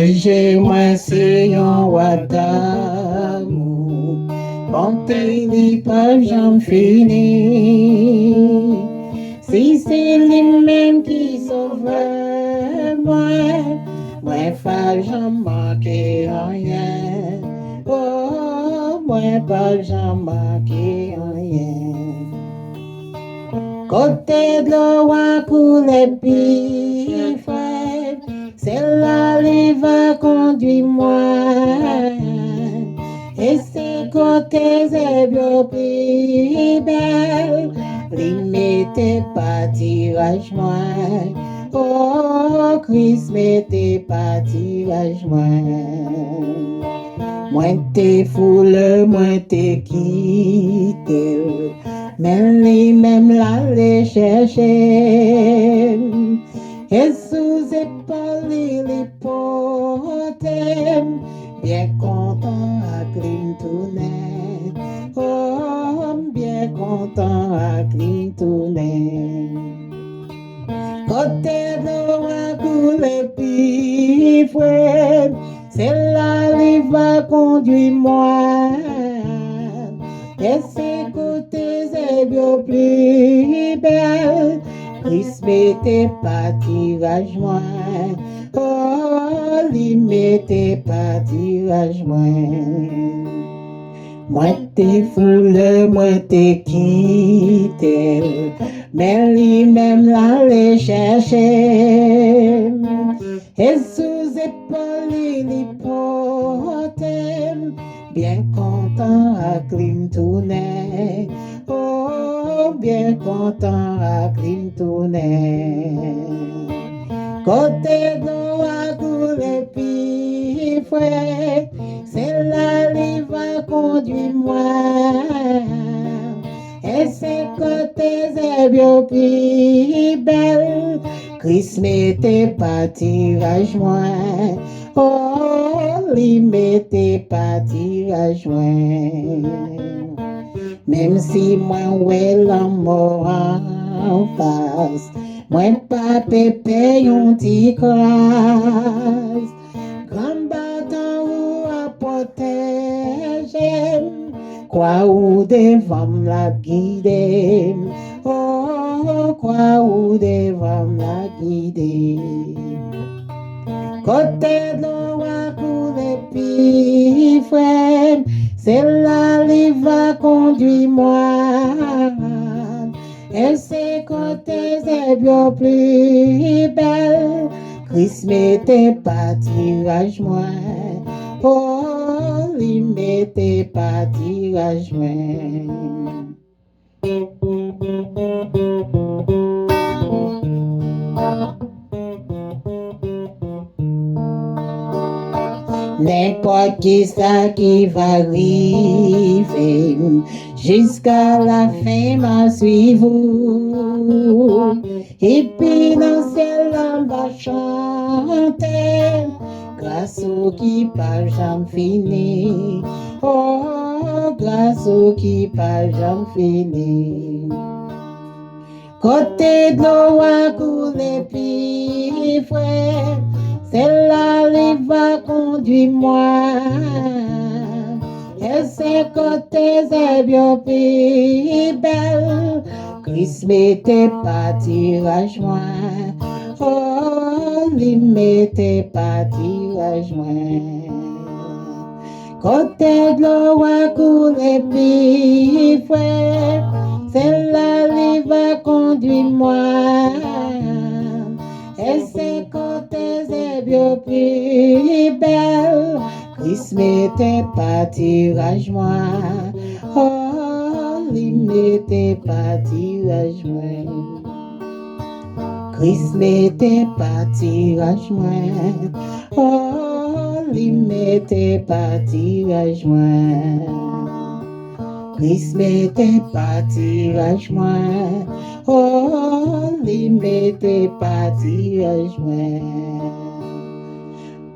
Jésus, moi, c'est un roi d'amour. Bonté, li pas j'en finis. Si c'est lui-même qui sauve moi, pas j'en manque rien. Oh, moi, pas j'en manque rien. Côté de l'eau à couler pif, c'est là qui va conduire moi. Et c'est côté c'est bien plus belle, limite pas tirage moi. Oh, Christ, mettez pas tirage moi. Moi t'es foule, moi t'es quitté. Mais lui-même l'aller chercher. Et sous épaule il portait. Bien content à clean tourner. Oh, bien content à clean tourner. Côté de l'eau couler puis frère. C'est là qui va conduire moi. Et c'est côté c'est bien plus belle. Christ mettez pas tirage moi. Oh, lui mettez pas tirage moi. Moi t'es foule, moi t'es quitté. Mais lui-même l'aller chercher. Et sous épaule il portait. Bien content à clean tourner. Oh, bien content à clean tourner. Côté d'eau à couler puis frère, c'est là qui va conduire moi. Et c'est côté c'est bien plus belle. Christ mettez pas tirage moi. Oh, lui mettez pas tirage moi. Même si moi ouais la mort en face, moi pas pépé yon ti classe. Grand bâton ou à protéger, quoi ou devant la guider. Oh, quoi ou devant la guider. Côté de l'eau à couler puis frère, c'est là qui va conduire moi. Et c'est côté c'est bien plus belle. Christ mettez pas tirage moi. Oh, lui mettez pas tirage moi. N'importe qui ça qui va arriver, jusqu'à la fin m'a suivi. Et puis dans le ciel on va chanter, grâce au qui pas jamais fini. Oh, grâce au qui pas jamais fini. Côté de l'eau à couler puis frère, c'est là qui va conduire moi. Et c'est côté c'est bien plus belle. Christ mettez pas tirage moi. Oh, lui mettez pas tirage moi. Côté de l'eau à couler puis frère, c'est là qui va conduire moi. Et c'est côté c'est bien plus belle. Christ mettez pas tirage moi. Oh, lui mettez pas tirage moi. Christ mettez pas tirage moi. Oh, lui mettez pas tirage moi. Christ mettez pas tirage moi. Oh, lui mettez pas tirage moi.